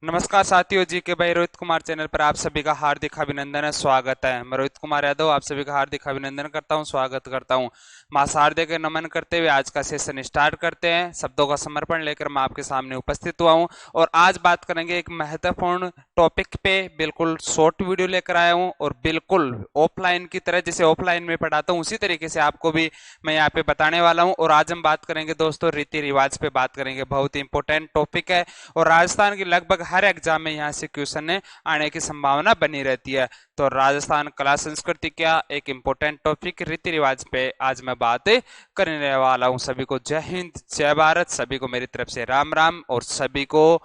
नमस्कार साथियों, जी के भाई रोहित कुमार चैनल पर आप सभी का हार्दिक अभिनंदन है, स्वागत है। मैं रोहित कुमार यादव आप सभी का हार्दिक अभिनंदन करता हूं, स्वागत करता हूं। मां शारदे के नमन करते हुए आज का सेशन स्टार्ट करते हैं। शब्दों का समर्पण लेकर मैं आपके सामने उपस्थित हुआ हूं और आज बात करेंगे एक महत्वपूर्ण टॉपिक पे। बिल्कुल शॉर्ट वीडियो लेकर आया हूं और बिल्कुल ऑफलाइन की तरह, जैसे ऑफलाइन में पढ़ाता हूं उसी तरीके से आपको भी मैं यहाँ पे बताने वाला हूँ। और आज हम बात करेंगे दोस्तों रीति रिवाज पे बात करेंगे, बहुत ही इंपॉर्टेंट टॉपिक है और राजस्थान की लगभग हर एग्जाम में यहाँ से क्वेश्चन आने की संभावना बनी रहती है। तो राजस्थान कला संस्कृति क्या एक इंपॉर्टेंट टॉपिक रीति रिवाज पे आज मैं बात करने वाला हूँ। सभी को जय हिंद, जय भारत, सभी को मेरी तरफ से राम राम और सभी को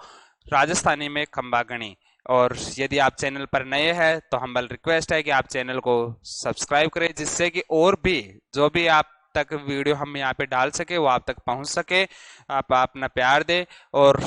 राजस्थानी में खंबा गणी। और यदि आप चैनल पर नए हैं तो हम्बल रिक्वेस्ट है कि आप चैनल को सब्सक्राइब करें, जिससे कि और भी जो भी आप तक वीडियो हम यहाँ पे डाल सके वो आप तक पहुंच सके। आप अपना प्यार दे और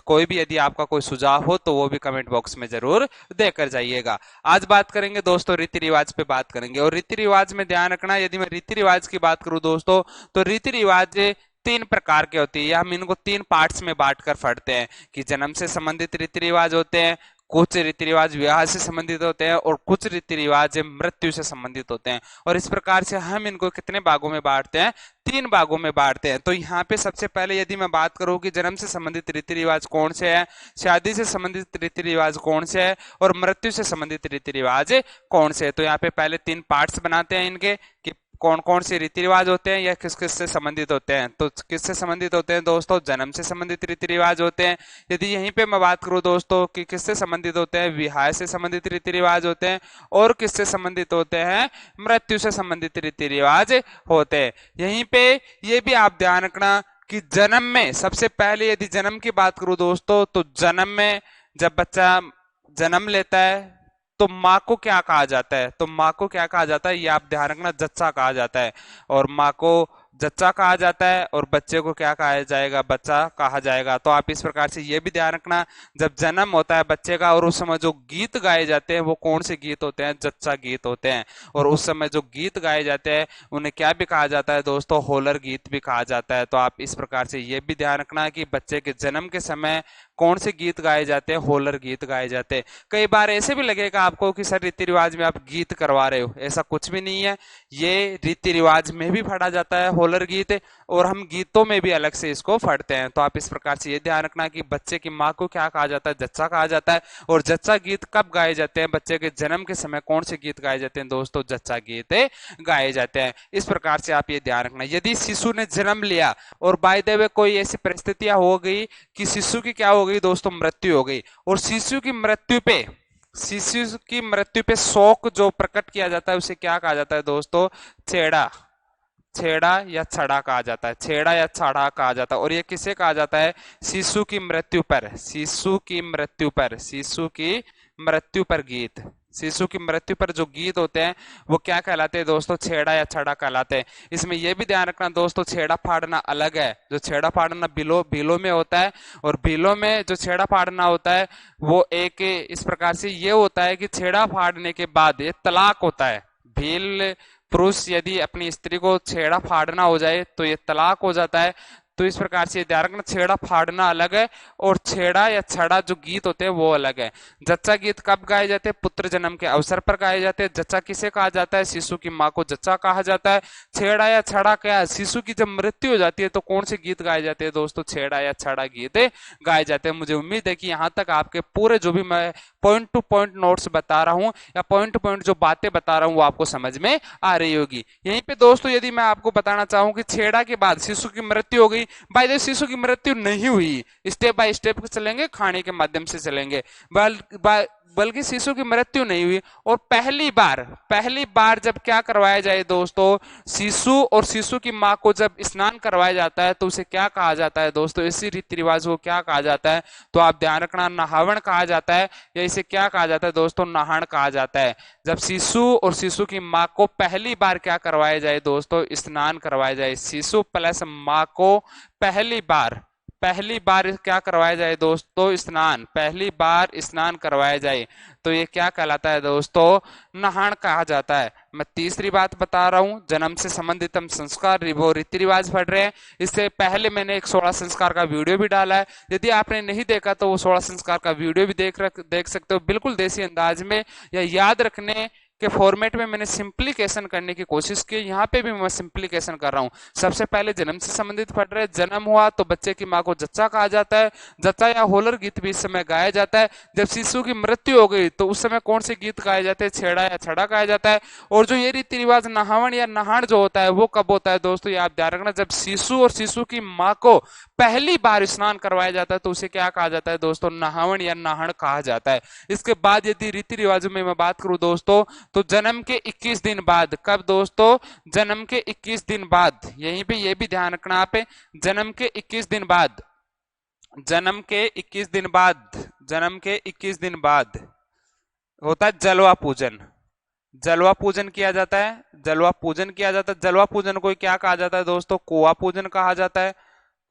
कोई भी यदि आपका कोई सुझाव हो तो वो भी कमेंट बॉक्स में जरूर देकर जाइएगा। आज बात करेंगे दोस्तों रीति रिवाज पे बात करेंगे और रीति रिवाज में ध्यान रखना, यदि मैं रीति रिवाज की बात करूं दोस्तों तो रीति रिवाज तीन प्रकार के होती है, या हम इनको तीन पार्ट्स में बांट कर पढ़ते हैं कि जन्म से संबंधित रीति रिवाज होते हैं, कुछ रीति रिवाज विवाह से संबंधित होते हैं और कुछ रीति रिवाज मृत्यु से संबंधित होते हैं। और इस प्रकार से हम इनको कितने भागों में बांटते हैं, तीन भागों में बांटते हैं। तो यहाँ पे सबसे पहले यदि मैं बात करूं कि जन्म से संबंधित रीति रिवाज कौन से है, शादी से संबंधित रीति रिवाज कौन से है और मृत्यु से संबंधित रीति रिवाज कौन से है, तो यहाँ पे पहले तीन पार्ट्स बनाते हैं इनके कि कौन कौन से रीति रिवाज होते हैं या किस किस से संबंधित होते हैं। तो किससे संबंधित होते हैं दोस्तों, जन्म से संबंधित रीति रिवाज होते हैं। यदि यहीं पे मैं बात करूं दोस्तों कि किससे संबंधित होते हैं, विवाह से संबंधित रीति रिवाज होते हैं और किससे संबंधित होते हैं, मृत्यु से संबंधित रीति रिवाज होते हैं। यहीं पे ये भी आप ध्यान रखना कि जन्म में सबसे पहले यदि जन्म की बात करूं दोस्तों तो जन्म में जब बच्चा जन्म लेता है तो माँ को क्या कहा जाता है, तो माँ को क्या कहा जाता है ये आप ध्यान रखना, जच्चा कहा जाता है। और माँ को जच्चा कहा जाता है और बच्चे को क्या कहा जाएगा, बच्चा कहा जाएगा। तो आप इस प्रकार से ये भी ध्यान रखना, जब जन्म होता है बच्चे का और उस समय जो गीत गाए जाते हैं वो कौन से गीत होते हैं, जच्चा गीत होते हैं। और उस समय जो गीत गाए जाते हैं उन्हें क्या भी कहा जाता है दोस्तों, होलर गीत भी कहा जाता है। तो आप इस प्रकार से ये भी ध्यान रखना कि बच्चे के जन्म के समय कौन से गीत गाए जाते हैं, होलर गीत गाए जाते हैं। कई बार ऐसे भी लगेगा आपको कि सर रीति रिवाज में आप गीत करवा रहे हो, ऐसा कुछ भी नहीं है। ये रीति रिवाज में भी पढ़ा जाता है होलर गीत और हम गीतों में भी अलग से इसको पढ़ते हैं। तो आप इस प्रकार से ये ध्यान रखना कि बच्चे की माँ को क्या कहा जाता है, जच्चा कहा जाता है। और जच्चा गीत कब गाए जाते हैं, बच्चे के जन्म के समय कौन से गीत गाए जाते हैं दोस्तों, जच्चा गीत गाए जाते हैं। इस प्रकार से आप ये ध्यान रखना। यदि शिशु ने जन्म लिया और बाय द वे कोई ऐसी परिस्थितियां हो गई कि शिशु की क्या हो गई दोस्तों, मृत्यु हो गई, और शिशु की मृत्यु पे शोक जो प्रकट किया जाता है उसे क्या कहा जाता है दोस्तों, छेड़ा, छेड़ा या छड़ा कहा जाता है, छेड़ा या छड़ा कहा जाता है। और ये किसे कहा जाता है, शिशु की मृत्यु पर, शिशु की मृत्यु पर, शिशु की मृत्यु पर गीत, शिशु की मृत्यु पर जो गीत होते हैं वो क्या कहलाते हैं दोस्तों, छेड़ा या छड़ा कहलाते हैं। इसमें यह भी ध्यान रखना दोस्तों, छेड़ा फाड़ना अलग है। जो छेड़ा फाड़ना बिलो में होता है और बिलो में जो छेड़ा फाड़ना होता है वो एक इस प्रकार से ये होता है कि छेड़ा फाड़ने के बाद ये तलाक होता है। भील पुरुष यदि अपनी स्त्री को छेड़ा फाड़ना हो जाए तो ये तलाक हो जाता है। तो इस प्रकार से ध्यान रखना, छेड़ा फाड़ना अलग है और छेड़ा या छड़ा जो गीत होते हैं वो अलग है। जच्चा गीत कब गाए जाते हैं, पुत्र जन्म के अवसर पर गाए जाते हैं। जच्चा किसे कहा जाता है, शिशु की माँ को जच्चा कहा जाता है। छेड़ा या छड़ा क्या है, शिशु की जब मृत्यु हो जाती है तो कौन से गीत गाए जाते हैं दोस्तों, छेड़ा या छड़ा गीत गाए जाते हैं। मुझे उम्मीद है कि यहाँ तक आपके पूरे जो भी मैं पॉइंट टू पॉइंट नोट्स बता रहा हूँ या पॉइंट टू पॉइंट जो बातें बता रहा हूँ वो आपको समझ में आ रही होगी। यहीं पे दोस्तों यदि मैं आपको बताना चाहूँ कि छेड़ा के बाद शिशु की मृत्यु हो गई, बाय द शिशु की मृत्यु नहीं हुई, स्टेप बाय स्टेप चलेंगे, खाने के माध्यम से चलेंगे, बल्कि शिशु की मृत्यु नहीं हुई। और पहली बार जब क्या करवाया जाए दोस्तों, शिशु और शिशु की माँ को जब स्नान करवाया जाता है तो उसे क्या कहा जाता है दोस्तों, इसी रीति रिवाज को क्या कहा जाता है, तो आप ध्यान रखना, नहावन कहा जाता है या इसे क्या कहा जाता है दोस्तों, नहान कहा जाता है। जब शिशु और शिशु की माँ को पहली बार क्या करवाया जाए दोस्तों, स्नान करवाया जाए। शिशु प्लस माँ को पहली बार क्या करवाया जाए दोस्तों, स्नान, पहली बार स्नान करवाया जाए तो ये क्या कहलाता है दोस्तों, नहान कहा जाता है। मैं तीसरी बात बता रहा हूं, जन्म से संबंधित हम संस्कार वो रीति रिवाज पढ़ रहे हैं। इससे पहले मैंने एक 16 संस्कार का वीडियो भी डाला है, यदि आपने नहीं देखा तो वो 16 संस्कार का वीडियो भी देख सकते हो, बिल्कुल देसी अंदाज में या याद रखने के फॉर्मेट में मैंने सिंप्लीकेशन करने की कोशिश की। यहाँ पे भी मैं सिंप्लीकेशन कर रहा हूँ। सबसे पहले जन्म से संबंधित पढ़ रहे, जन्म हुआ तो बच्चे की माँ को जच्चा कहा जाता है, जच्चा या होलर गीत भी इस समय गाया जाता है। जब शिशु की मृत्यु हो गई तो उस समय कौन से गीत गाए जाते हैं, छेड़ा या छड़ा गाया जाता है। और जो ये रीति रिवाज नहावन या नहान जो होता है वो कब होता है दोस्तों, ये आप ध्यान रखना, जब शिशु और शिशु की माँ को पहली बार स्नान करवाया जाता है तो उसे क्या कहा जाता है दोस्तों, नहावन या नहान कहा जाता है। इसके बाद यदि रीति रिवाजों में मैं बात करूं दोस्तों, तो जन्म के 21 दिन बाद, कब दोस्तों, जन्म के 21 दिन बाद, यहीं पे ये भी ध्यान रखना आप, जन्म के 21 दिन बाद, जन्म के 21 दिन बाद, जन्म के 21 दिन बाद होता है जलवा पूजन। जलवा पूजन किया जाता है, जलवा पूजन किया जाता है। जलवा पूजन को क्या कहा जाता है दोस्तों, कुआ पूजन कहा जाता है,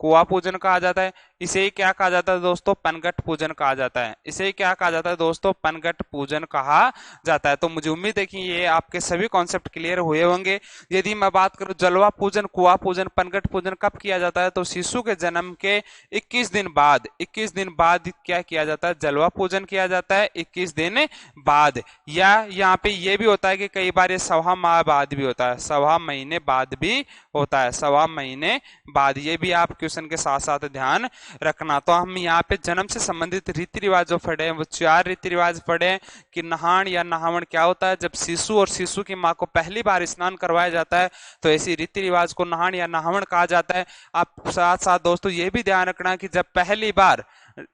कुआ पूजन कहा जाता है। इसे ही क्या कहा जाता है दोस्तों, पनघट पूजन कहा जाता है। इसे ही क्या कहा जाता है दोस्तों, पनघट पूजन कहा जाता है। तो मुझे उम्मीद है कि ये आपके सभी कॉन्सेप्ट क्लियर हुए होंगे। यदि मैं बात करूं जलवा पूजन, कुआ पूजन, पनघट पूजन कब किया जाता है, तो शिशु के जन्म के 21 दिन बाद, 21 दिन बाद क्या किया जाता है, जलवा पूजन किया जाता है 21 दिन बाद। या यहाँ पे ये भी होता है कि कई बार ये सवा माह बाद भी होता है, सवा महीने बाद भी होता है, सवा महीने बाद। ये भी आप क्वेश्चन के साथ साथ ध्यान रखना। तो हम यहाँ पे जन्म से संबंधित रीति रिवाज जो पढ़े हैं वो 4 रीति रिवाज पढ़े हैं कि नहान या नहावन क्या होता है, जब शिशु और शिशु की माँ को पहली बार स्नान करवाया जाता है तो ऐसी रीति रिवाज को नहान या नहावन कहा जाता है। आप साथ साथ दोस्तों ये भी ध्यान रखना कि जब पहली बार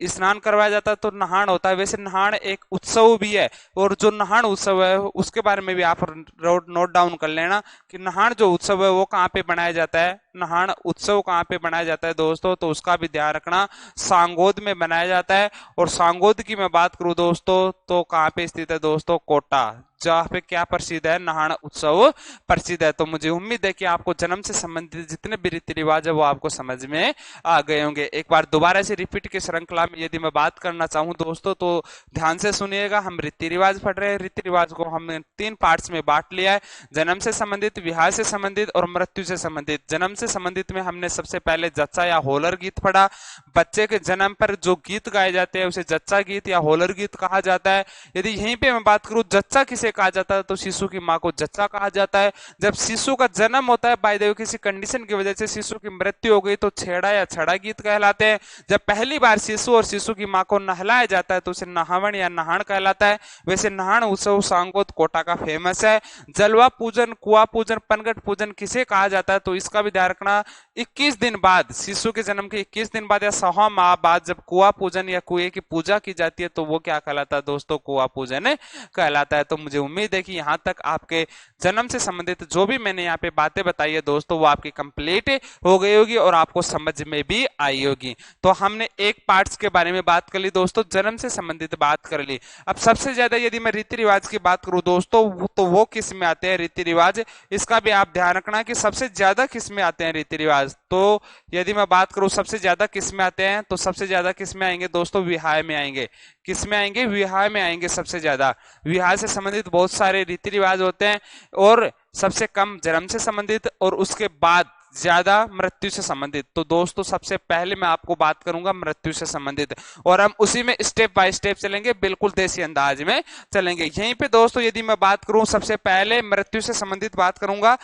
स्नान करवाया जाता है तो नहान होता है। वैसे नहान एक उत्सव भी है, और जो नहान उत्सव है उसके बारे में भी आप नोट डाउन कर लेना कि नहान जो उत्सव है वो कहाँ पे बनाया जाता है, नहान उत्सव कहाँ पे बनाया जाता है दोस्तों, तो उसका भी ध्यान रखना, सांगोद में बनाया जाता है। और सांगोद की मैं बात करूं दोस्तों तो कहाँ पे स्थित है दोस्तों, कोटा, जहाँ पे क्या प्रसिद्ध है, नहान उत्सव प्रसिद्ध है। तो मुझे उम्मीद है कि आपको जन्म से संबंधित जितने भी रीति रिवाज है वो आपको समझ में आ गए होंगे। एक बार दोबारा से रिपीट की श्रृंखला में यदि मैं बात करना चाहूँ दोस्तों तो ध्यान से सुनिएगा। हम रीति रिवाज पढ़ रहे हैं, रीति रिवाज को हमने 3 पार्ट्स में बांट लिया है, जन्म से संबंधित, विवाह से संबंधित और मृत्यु से संबंधित। जन्म से संबंधित में हमने सबसे पहले जच्चा या होलर गीत पढ़ा। बच्चे के जन्म पर जो गीत गाए जाते हैं उसे जच्चा गीत या होलर गीत कहा जाता है। यदि यहीं पे मैं बात करूं जच्चा किसे कहा जाता है, तो शिशु की मां को जच्चा कहा जाता है। जब शिशु का जन्म होता है, बाय द वे किसी कंडीशन की वजह से शिशु की मृत्यु हो गई तो छेड़ा या छड़ा गीत कहलाते हैं। जब पहली बार शिशु और शिशु की मां को नहलाया जाता है तो उसे नहावन या नहान कहलाता है। वैसे नहान उत्सव सांगोद कोटा का फेमस है। जलवा पूजन, कुआ पूजन, पनघट पूजन किसे कहा जाता है, तो इसका भी ध्यान रखना, 21 दिन बाद, शिशु के जन्म के 21 दिन बाद या सवा माह बाद जब कुआ पूजन या कुएं की पूजा की जाती है तो वो क्या कहलाता है दोस्तों, कुआ पूजन कहलाता है। तो मुझे उम्मीद है कि यहाँ तक आपके जन्म से संबंधित जो भी मैंने यहाँ पे बातें बताई है दोस्तों वो आपकी कंप्लीट हो गई होगी और आपको समझ में भी आई होगी। तो हमने एक पार्ट्स के बारे में बात कर ली दोस्तों, जन्म से संबंधित बात कर ली। अब सबसे ज्यादा यदि मैं रीति रिवाज की बात करूं दोस्तों तो वो किस में आते हैं रीति रिवाज, इसका भी आप ध्यान रखना कि सबसे ज्यादा किस में आते हैं रीति रिवाज। तो यदि मैं बात करूं सबसे ज्यादा किस में आते हैं, तो सबसे ज्यादा किस में आएंगे दोस्तों, विवाह में आएंगे। किस में आएंगे, विवाह में आएंगे सबसे ज्यादा। विवाह से संबंधित बहुत सारे रीति रिवाज होते हैं और सबसे कम जन्म से संबंधित और उसके बाद ज्यादा मृत्यु से संबंधित। तो दोस्तों सबसे पहले मैं आपको बात करूंगा मृत्यु से संबंधित और हम उसी में स्टेप बाय स्टेप चलेंगे, बिल्कुल देसी अंदाज में चलेंगे। यहीं पे दोस्तों यदि मैं बात करूं सबसे पहले मृत्यु से संबंधित बात करूंगा,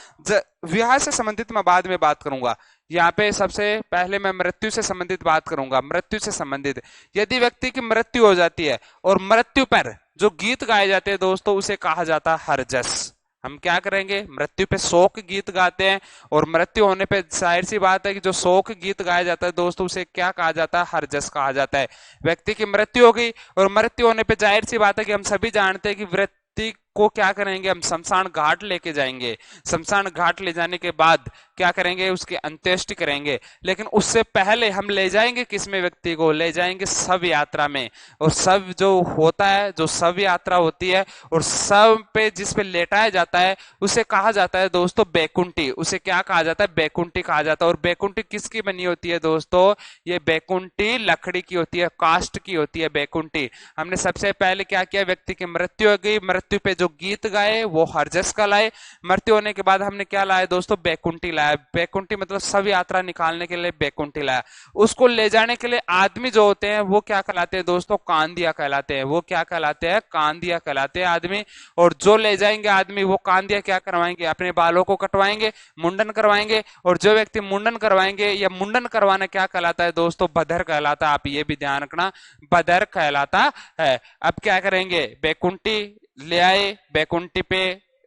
विवाह से संबंधित मैं बाद में बात करूंगा। यहाँ पे सबसे पहले मैं मृत्यु से संबंधित बात करूंगा। मृत्यु से संबंधित यदि व्यक्ति की मृत्यु हो जाती है और मृत्यु पर जो गीत गाए जाते हैं दोस्तों उसे कहा जाता है हरजस। हम क्या करेंगे, मृत्यु पे शोक गीत गाते हैं और मृत्यु होने पे जाहिर सी बात है कि जो शोक गीत गाया जाता है दोस्तों उसे क्या कहा जाता है, हरजस कहा जाता है। व्यक्ति की मृत्यु हो गई और मृत्यु होने पे जाहिर सी बात है कि हम सभी जानते हैं कि व्यक्ति उसको क्या करेंगे, हम शमशान घाट लेके जाएंगे। शमशान घाट ले जाने के बाद क्या करेंगे, उसकी अंत्येष्टि करेंगे। लेकिन उससे पहले हम ले जाएंगे किसमें व्यक्ति को, ले जाएंगे शव यात्रा में। और शव जो होता है, जो शव यात्रा होती है और शव पे जिस पे लेटाया जाता है उसे कहा जाता है दोस्तों बैकुंठी। उसे क्या कहा जाता है, बैकुंठी कहा जाता है। और बैकुंठी किसकी बनी होती है दोस्तों, ये बैकुंठी लकड़ी की होती है, काष्ठ की होती है बैकुंठी। हमने सबसे पहले क्या किया, व्यक्ति की मृत्यु हो गई, मृत्यु पे जो गीत गाए वो हरजस का लाए। मृत्यु होने के बाद हमने क्या लाया दोस्तों, बैकुंठी लाया। बैकुंठी मतलब शव यात्रा निकालने के लिए बैकुंठी लाया। उसको ले जाने के लिए आदमी जो होते हैं वो क्या कहलाते हैं दोस्तों, कांदिया कहलाते हैं। वो क्या कहलाते हैं, कांदिया कहलाते हैं आदमी। और जो ले जाएंगे आदमी वो कांदिया क्या करवाएंगे, अपने बालों को कटवाएंगे, मुंडन करवाएंगे। और जो व्यक्ति मुंडन करवाएंगे, या मुंडन करवाना क्या कहलाता है दोस्तों, बधर कहलाता है। आप ये भी ध्यान रखना, बधर कहलाता है। अब क्या करेंगे, बैकुंठी ले आए, बैकुंठी पे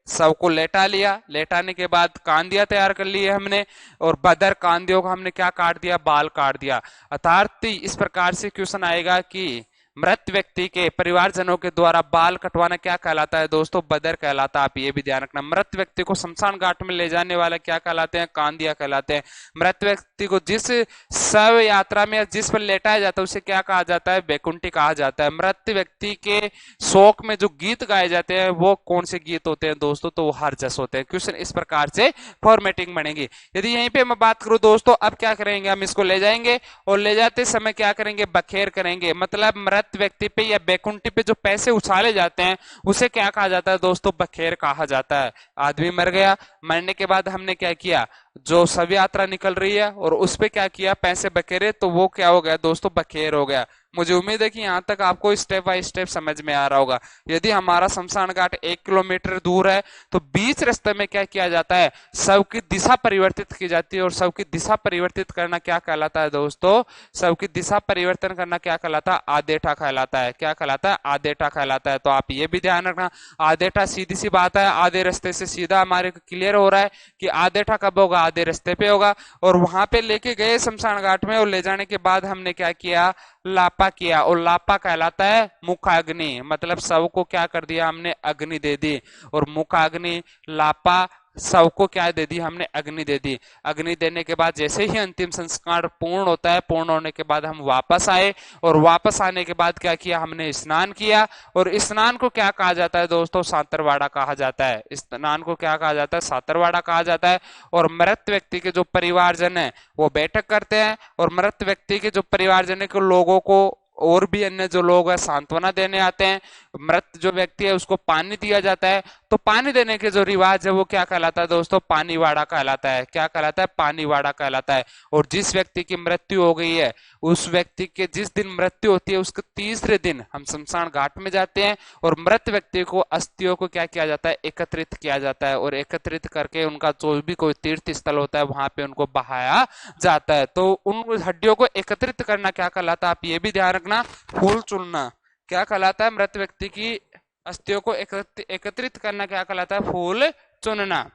शव को लेटा लिया। लेटाने के बाद कांदिया तैयार कर लिए हमने, और बदर कांदियों को हमने क्या काट दिया, बाल काट दिया। अर्थात इस प्रकार से क्वेश्चन आएगा कि मृत व्यक्ति के परिवारजनों के द्वारा बाल कटवाना क्या कहलाता है दोस्तों, बदर कहलाता है। आप ये भी ध्यान रखना। मृत व्यक्ति को शमशान घाट में ले जाने वाला क्या कहलाते हैं, कांदिया कहलाते हैं। मृत व्यक्ति को जिस शव यात्रा में जिस पर लेटाया जाता है उसे क्या कहा जाता है, बैकुंठी कहा जाता है। मृत व्यक्ति के शोक में जो गीत गाए जाते हैं वो कौन से गीत होते हैं दोस्तों, तो वो हरजस होते हैं। क्वेश्चन इस प्रकार से फॉर्मेटिंग बनेगी। यदि यहीं पे मैं बात करूं दोस्तों, अब क्या करेंगे, हम इसको ले जाएंगे और ले जाते समय क्या करेंगे, बखेर करेंगे। मतलब मृत व्यक्ति पे या बैकुंठी पे जो पैसे उछाले जाते हैं उसे क्या कहा जाता है दोस्तों, बखेर कहा जाता है। आदमी मर गया, मरने के बाद हमने क्या किया, जो शव यात्रा निकल रही है और उस पे क्या किया, पैसे बखेरे, तो वो क्या हो गया दोस्तों, बखेर हो गया। मुझे उम्मीद है कि यहाँ तक आपको स्टेप बाय स्टेप समझ में आ रहा होगा। यदि हमारा शमशान घाट 1 किलोमीटर दूर है तो बीच रास्ते में क्या किया जाता है, शव की दिशा परिवर्तित की जाती है। और शव की दिशा परिवर्तित करना क्या कहलाता है दोस्तों, शव की दिशा परिवर्तन करना क्या कहलाता है, आदेठा कहलाता है। क्या कहलाता है, आदेठा कहलाता है। तो आप ये भी ध्यान रखना, आदेठा सीधी सी बात है, आधे रास्ते से सीधा हमारे क्लियर हो रहा है कि आदेठा कब होगा, आधे रास्ते पे होगा। और वहां पे लेके गए शमशान घाट में, और ले जाने के बाद हमने क्या किया, लापा किया। और लापा कहलाता है मुखाग्नि। मतलब शव को क्या कर दिया हमने, अग्नि दे दी। और मुखाग्नि, लापा, शव को क्या दे दी हमने, अग्नि दे दी। अग्नि देने के बाद जैसे ही अंतिम संस्कार पूर्ण होता है, पूर्ण होने के बाद हम वापस आए। और वापस आने के बाद क्या किया, हमने स्नान किया। और स्नान को क्या कहा जाता है दोस्तों, सातरवाड़ा कहा जाता है। स्नान को क्या कहा जाता है, सातरवाड़ा कहा जाता है। और मृत व्यक्ति के जो परिवारजन है वो बैठक करते हैं, और मृत व्यक्ति के जो परिवारजन के लोगों को और भी अन्य जो लोग हैं सांत्वना देने आते हैं। मृत जो व्यक्ति है उसको पानी दिया जाता है। तो पानी देने के जो रिवाज है वो क्या कहलाता है दोस्तों, पानीवाड़ा कहलाता है। क्या कहलाता है, पानीवाड़ा कहलाता है। और जिस व्यक्ति की मृत्यु हो गई है, उस व्यक्ति के जिस दिन मृत्यु होती है उसके तीसरे दिन हम शमशान घाट में जाते हैं, और मृत व्यक्ति को अस्थियों को क्या किया जाता है, एकत्रित किया जाता है। और एकत्रित करके उनका जो भी कोई तीर्थ स्थल होता है वहां पे उनको बहाया जाता है। तो उन हड्डियों को एकत्रित करना क्या कहलाता है, आप ये भी ध्यान रखना, फूल चुनना क्या कहलाता है, मृत व्यक्ति की अस्थियों को एकत्रित करना क्या कहलाता है, फूल चुनना।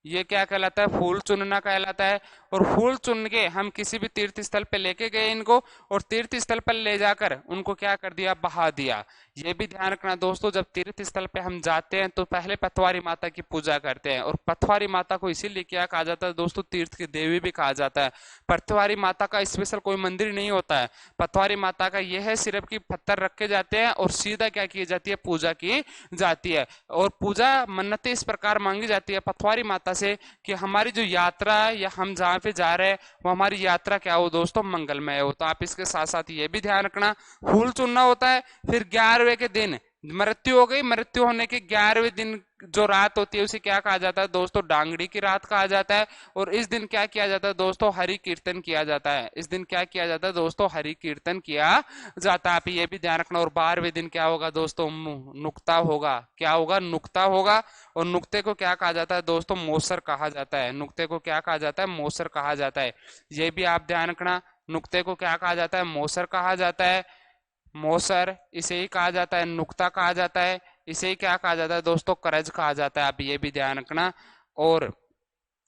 ये क्या कहलाता है, फूल चुनना कहलाता है। और फूल चुन के हम किसी भी तीर्थ स्थल पे लेके गए इनको, और तीर्थ स्थल पर ले जाकर उनको क्या कर दिया, बहा दिया। ये भी ध्यान रखना दोस्तों, जब तीर्थ स्थल पे हम जाते हैं तो पहले पथवारी माता की पूजा करते हैं। और पथवारी माता को इसीलिए क्या कहा जाता है दोस्तों, तीर्थ की देवी भी कहा जाता है। पथवारी माता का स्पेशल कोई मंदिर नहीं होता है। पथवारी माता का यह है सिर्फ कि पत्थर रखे जाते हैं और सीधा क्या की जाती है, पूजा की जाती है। और पूजा मन्नतें इस प्रकार मांगी जाती है पथवारी माता से कि हमारी जो यात्रा है या हम जहां पे जा रहे हैं वो हमारी यात्रा क्या हो दोस्तों, मंगलमय हो। तो आप इसके साथ साथ ये भी ध्यान रखना, फूल चुनना होता है। फिर 11वें के दिन मृत्यु हो गई, मृत्यु होने के 11वें दिन जो रात होती है उसे क्या कहा जाता है दोस्तों, डांगड़ी की रात कहा जाता है। और इस दिन क्या किया जाता है दोस्तों, हरि कीर्तन किया जाता है। इस दिन क्या किया जाता है दोस्तों, हरि कीर्तन किया जाता है। आप ये भी ध्यान रखना। और 12वें दिन क्या होगा दोस्तों, नुक्ता होगा। क्या होगा, नुक्ता होगा। और नुक्ते को क्या कहा जाता है दोस्तों, मोसर कहा जाता है। नुक्ते को क्या कहा जाता है, मोसर कहा जाता है। ये भी आप ध्यान रखना, नुक्ते को क्या कहा जाता है, मोसर कहा जाता है। मोसर इसे ही कहा जाता है, नुक्ता कहा जाता है, इसे ही क्या कहा जाता है दोस्तों, करज कहा जाता है। आप ये भी ध्यान रखना। और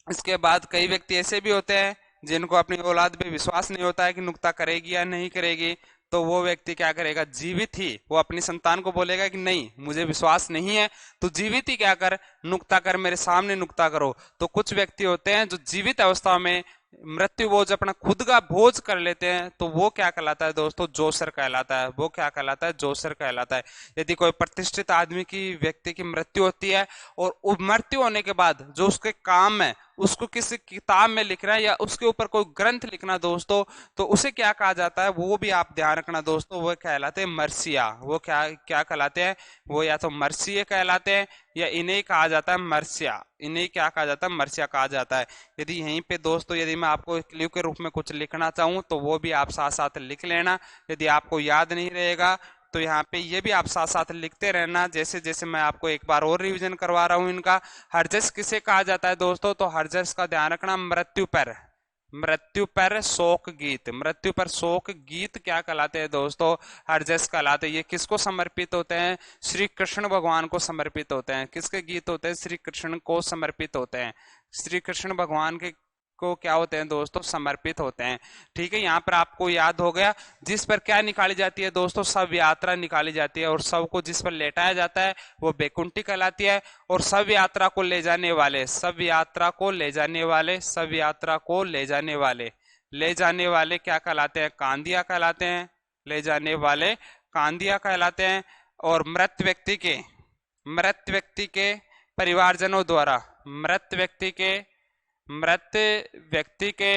इसके बाद कई व्यक्ति ऐसे भी होते हैं जिनको अपनी औलाद पे विश्वास नहीं होता है कि नुक्ता करेगी या नहीं करेगी, तो वो व्यक्ति क्या करेगा, जीवित ही वो अपनी संतान को बोलेगा कि नहीं मुझे विश्वास नहीं है, तो जीवित ही क्या कर, नुक्ता कर, मेरे सामने नुक्ता करो। तो कुछ व्यक्ति होते हैं जो जीवित अवस्था में मृत्यु बोझ अपना खुद का बोझ कर लेते हैं, तो वो क्या कहलाता है दोस्तों, जोसर कहलाता है। वो क्या कहलाता है, जोसर कहलाता है। यदि कोई प्रतिष्ठित आदमी की, व्यक्ति की मृत्यु होती है और मृत्यु होने के बाद जो उसके काम है उसको किसी किताब में लिखना है या उसके ऊपर कोई ग्रंथ लिखना दोस्तों, तो उसे क्या कहा जाता है, वो भी आप ध्यान रखना दोस्तों, वो कहलाते हैं मर्सिया। वो क्या क्या कहलाते हैं, वो या तो मर्सिये कहलाते हैं या इन्हें कहा जाता है मर्सिया। इन्हें क्या कहा जाता है, मर्सिया कहा जाता है। यदि यहीं पे दोस्तों यदि मैं आपको एक क्लू के रूप में कुछ लिखना चाहूं तो वो भी आप साथ साथ लिख लेना। यदि आपको याद नहीं रहेगा तो यहाँ पे ये भी आप साथ साथ लिखते रहना। जैसे जैसे मैं आपको एक बार और रिवीजन करवा रहा हूँ इनका। हर्जस किसे कहा जाता है दोस्तों, तो हर्जस का ध्यान रखना, मृत्यु पर, मृत्यु पर शोक गीत। मृत्यु पर शोक गीत क्या कहलाते हैं दोस्तों, हर्जस कहलाते हैं। ये किसको समर्पित होते हैं, श्री कृष्ण भगवान को समर्पित होते हैं। किसके गीत होते हैं, श्री कृष्ण को समर्पित होते हैं। श्री कृष्ण भगवान के को क्या होते हैं दोस्तों, समर्पित होते हैं। ठीक है, यहाँ पर आपको याद हो गया। जिस पर क्या निकाली जाती है दोस्तों, शव यात्रा निकाली जाती है, और शव को जिस पर लेटाया जाता है वो बैकुंठी कहलाती है। और शव यात्रा को ले जाने वाले, शव यात्रा को ले जाने वाले, शव यात्रा को ले जाने वाले, ले जाने वाले क्या कहलाते हैं, कांदिया कहलाते हैं। ले जाने वाले कांदिया कहलाते हैं। और मृत व्यक्ति के, मृत व्यक्ति के परिवारजनों द्वारा, मृत व्यक्ति के, मृत व्यक्ति के,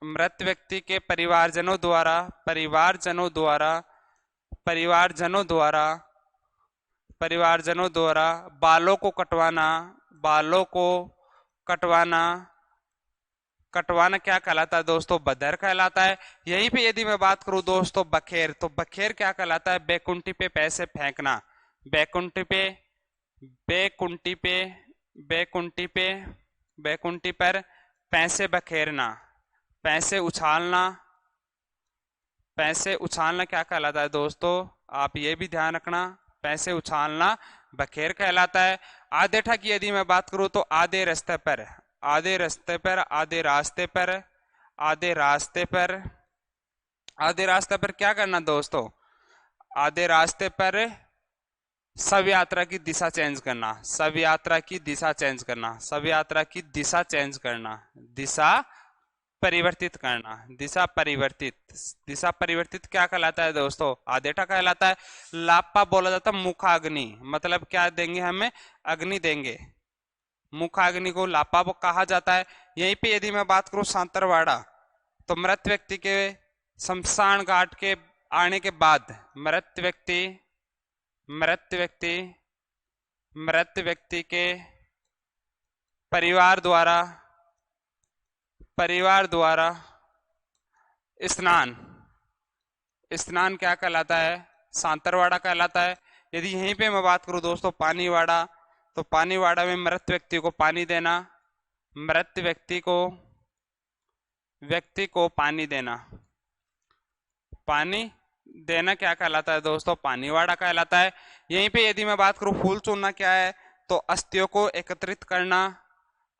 मृत व्यक्ति के परिवारजनों द्वारा, परिवारजनों द्वारा, परिवारजनों द्वारा, परिवारजनों द्वारा बालों को कटवाना, बालों को कटवाना, कटवाना क्या कहलाता है दोस्तों, बदर कहलाता है। यहीं पे यदि मैं बात करूं दोस्तों बखेर, तो बखेर क्या कहलाता है, बैकुंठी पे पैसे फेंकना, बैकुंठी पे, बैकुंठी पे, बैकुंठी पे, बैकुंठी पर पैसे बखेरना, पैसे उछालना, पैसे उछालना क्या कहलाता है दोस्तों, आप ये भी ध्यान रखना, पैसे उछालना बखेर कहलाता है। आधेठा की यदि मैं बात करूं तो आधे रास्ते पर, आधे रास्ते पर, आधे रास्ते पर, आधे रास्ते पर, आधे रास्ते पर क्या करना दोस्तों, आधे रास्ते पर शव यात्रा की दिशा चेंज करना, शव यात्रा की दिशा चेंज करना, शव यात्रा की दिशा चेंज करना, दिशा परिवर्तित करना, दिशा परिवर्तित, दिशा परिवर्तित क्या कहलाता है दोस्तों, आधेठा कहलाता है। लापा बोला जाता है मुखाग्नि, मतलब क्या देंगे हमें, अग्नि देंगे, मुखाग्नि को लापा कहा जाता है। यहीं पे यदि मैं बात करूं सांतरवाड़ा, तो मृत व्यक्ति के शमशान घाट के आने के बाद मृत व्यक्ति, मृत व्यक्ति, मृत व्यक्ति के परिवार द्वारा, परिवार द्वारा स्नान, स्नान क्या कहलाता है, सांतरवाड़ा कहलाता है। यदि यहीं पे मैं बात करूं दोस्तों पानीवाड़ा, तो पानीवाड़ा में मृत व्यक्ति को पानी देना, मृत व्यक्ति को, व्यक्ति को पानी देना, पानी देना क्या कहलाता है दोस्तों, पानीवाड़ा कहलाता है। यहीं पे यदि मैं बात करूं फूल चूरना क्या है, तो अस्थियों को एकत्रित करना,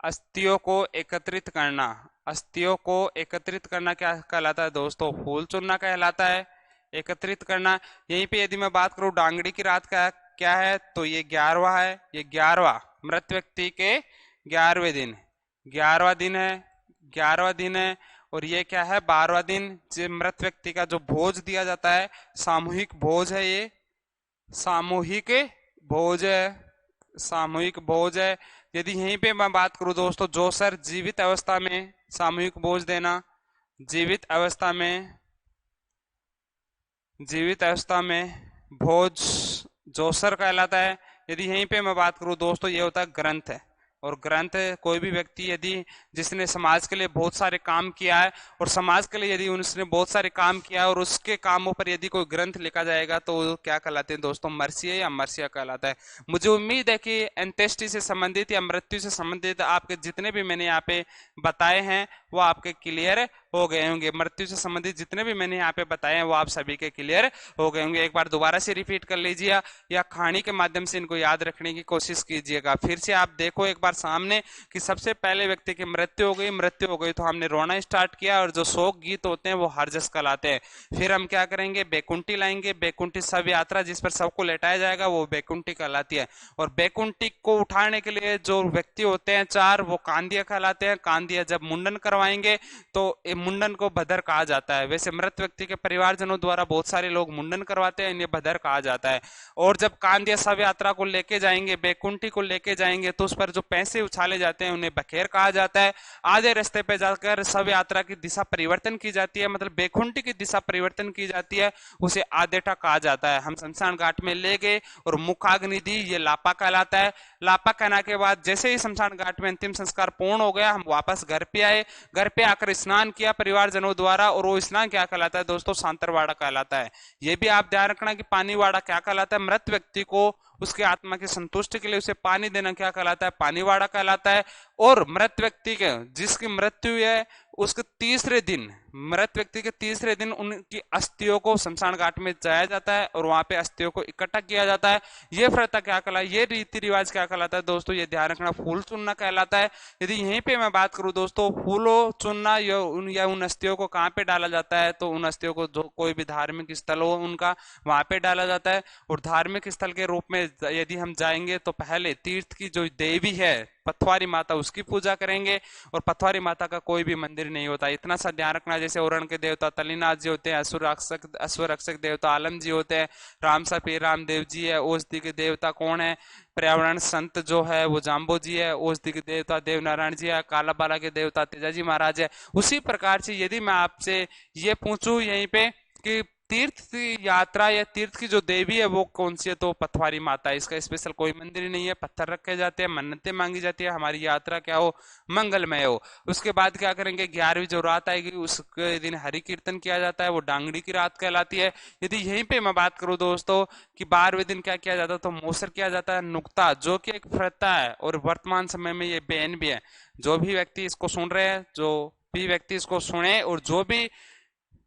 अस्थियों को एकत्रित करना, अस्थियों को एकत्रित करना क्या कहलाता है दोस्तों, फूल चूरना कहलाता है, एकत्रित करना। यहीं पे यदि मैं बात करूं डांगड़ी की रात का क्या है, तो ये 11वां है, ये 11वां मृत व्यक्ति के 11वें दिन, 11वां दिन है, 11वां दिन है। और ये क्या है, 12वां दिन, जो मृत व्यक्ति का जो भोज दिया जाता है, सामूहिक भोज है, ये सामूहिक भोज है, सामूहिक भोज है। यदि यहीं पे मैं बात करूं दोस्तों जोसर, जीवित अवस्था में सामूहिक भोज देना, जीवित अवस्था में, जीवित अवस्था में भोज जोसर कहलाता है। यदि यहीं पे मैं बात करूं दोस्तों, ये होता है ग्रंथ है। और ग्रंथ कोई भी व्यक्ति यदि जिसने समाज के लिए बहुत सारे काम किया है, और समाज के लिए यदि उसने बहुत सारे काम किया है और उसके कामों पर यदि कोई ग्रंथ लिखा जाएगा तो वो क्या कहलाते हैं दोस्तों, मर्सिया या मर्सिया कहलाता है। मुझे उम्मीद है कि अंत्येष्टि से संबंधित या मृत्यु से संबंधित आपके जितने भी मैंने यहाँ पे बताए हैं वो आपके क्लियर हो गए होंगे। मृत्यु से संबंधित जितने भी मैंने यहाँ पे बताए हैं वो आप सभी के क्लियर हो गए होंगे। एक बार दोबारा से रिपीट कर लीजिए या कहानी के माध्यम से इनको याद रखने की कोशिश कीजिएगा। फिर से आप देखो एक बार सामने कि सबसे पहले व्यक्ति की मृत्यु हो गई तो हमने रोना स्टार्ट किया, और जो शोक गीत होते हैं वो हरजस कहलाते हैं। फिर हम क्या करेंगे, बैकुंठी लाएंगे। बैकुंठी शव यात्रा जिस पर सबको लेटाया जाएगा वो बैकुंठी कहलाती है। और बैकुंठी को उठाने के लिए जो व्यक्ति होते हैं चार, वो कांदिया कहलाते हैं। कांदिया जब मुंडन करवाएंगे तो मुंडन को भदर कहा जाता है। वैसे मृत व्यक्ति के परिवारजनों द्वारा बहुत सारे लोग मुंडन करवाते हैं, इन्हें भदर कहा जाता है। और जब कांदिया शव यात्रा को लेके जाएंगे, बैकुंठी को लेके जाएंगे, तो उस पर जो पैसे उछाले जाते हैं उन्हें बखेर कहा जाता है। आधे रास्ते पे जाकर शव यात्रा की दिशा परिवर्तन की जाती है, मतलब बैकुंठी की दिशा परिवर्तन की जाती है, उसे आधेटा कहा जाता है। हम शमशान घाट में ले गए और मुखाग्नि दी, ये लापा कहलाता है। लापा कहने के बाद जैसे ही शमशान घाट में अंतिम संस्कार पूर्ण हो गया, हम वापस घर पे आए। घर पे आकर स्नान किया परिवारजनों द्वारा, और वो स्नान क्या कहलाता है दोस्तों, सांतरवाड़ा कहलाता है। ये भी आप ध्यान रखना कि पानीवाड़ा क्या कहलाता है, मृत व्यक्ति को उसके आत्मा की संतुष्टि के लिए उसे पानी देना क्या कहलाता है, पानीवाड़ा कहलाता है। और मृत व्यक्ति के जिसकी मृत्यु है उसके तीसरे दिन, मृत व्यक्ति के तीसरे दिन उनकी अस्थियों को शमशान घाट में जाया जाता है और वहां पे अस्थियों को इकट्ठा किया जाता है। ये प्रथा क्या कहलाता है, ये रीति रिवाज क्या कहलाता है दोस्तों, ये ध्यान रखना, फूल चुनना कहलाता है। यदि यहीं पे मैं बात करूं दोस्तों, फूलों चुनना या उन अस्थियों को कहाँ पे डाला जाता है, तो उन अस्थियों को जो कोई भी धार्मिक स्थल हो उनका वहां पे डाला जाता है। और धार्मिक स्थल के रूप में यदि हम जाएंगे तो पहले तीर्थ की जो देवी है पथवारी माता, उसकी पूजा करेंगे। और पथवारी माता का कोई भी मंदिर नहीं होता, इतना सा ध्यान रखना। जैसे उरण के देवता तलीनाथ जी होते हैं, अश्वरक्षक देवता आलम जी होते हैं, राम पीर रामदेव जी है। औषधि के देवता कौन है, पर्यावरण संत जो है वो जाम्बो जी है। औषधि के देवता देव नारायण जी है। कालाबाला के देवता तेजाजी महाराज है। उसी प्रकार से यदि मैं आपसे ये पूछूं यहीं पे कि तीर्थ की यात्रा या तीर्थ की जो देवी है वो कौन सी है, तो पथवारी माता है। इसका स्पेशल कोई मंदिर नहीं है, पत्थर रखे जाते हैं, मन्नतें मांगी जाती है, हमारी यात्रा क्या हो, मंगलमय हो। उसके बाद क्या करेंगे, 11वीं जो रात आएगी उसके दिन हरि कीर्तन किया जाता है, वो डांगड़ी की रात कहलाती है। यदि यहीं पे मैं बात करूं दोस्तों कि 12वें दिन क्या किया जाता है, तो मोसर किया जाता है, नुक्ता, जो कि एक प्रथा है और वर्तमान समय में ये बैन भी है। जो भी व्यक्ति इसको सुन रहे हैं, जो भी व्यक्ति इसको सुने और जो भी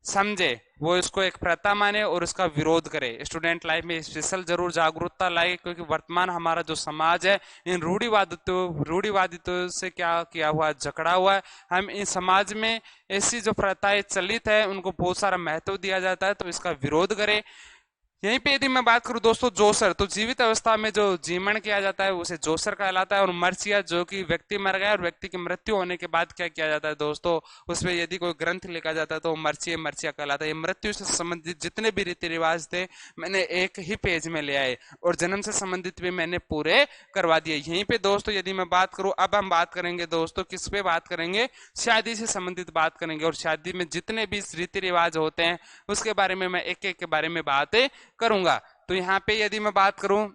समझे वो इसको एक प्रथा माने और उसका विरोध करे। स्टूडेंट लाइफ में स्पेशल जरूर जागरूकता लाए, क्योंकि वर्तमान हमारा जो समाज है इन रूढ़िवादित्व से क्या किया हुआ है, जकड़ा हुआ है। हम इन समाज में ऐसी जो प्रथाएं चलित है उनको बहुत सारा महत्व दिया जाता है, तो इसका विरोध करे। यहीं पे यदि मैं बात करूं दोस्तों जोसर, तो जीवित अवस्था में जो जीवन किया जाता है उसे जोसर कहलाता है। और मर्चिया, जो कि व्यक्ति मर गया और व्यक्ति की मृत्यु होने के बाद क्या किया जाता है दोस्तों, उसमें यदि कोई ग्रंथ लिखा जाता है तो मर्चिया कहलाता है। ये मृत्यु से संबंधित जितने भी रीति रिवाज थे मैंने एक ही पेज में ले आए, और जन्म से संबंधित भी मैंने पूरे करवा दिए। यहीं पे दोस्तों यदि मैं बात करूं, अब हम बात करेंगे दोस्तों किस पे बात करेंगे, शादी से संबंधित बात करेंगे। और शादी में जितने भी रीति रिवाज होते हैं उसके बारे में मैं एक एक के बारे में बात करूंगा। तो यहाँ पे यदि मैं बात करूं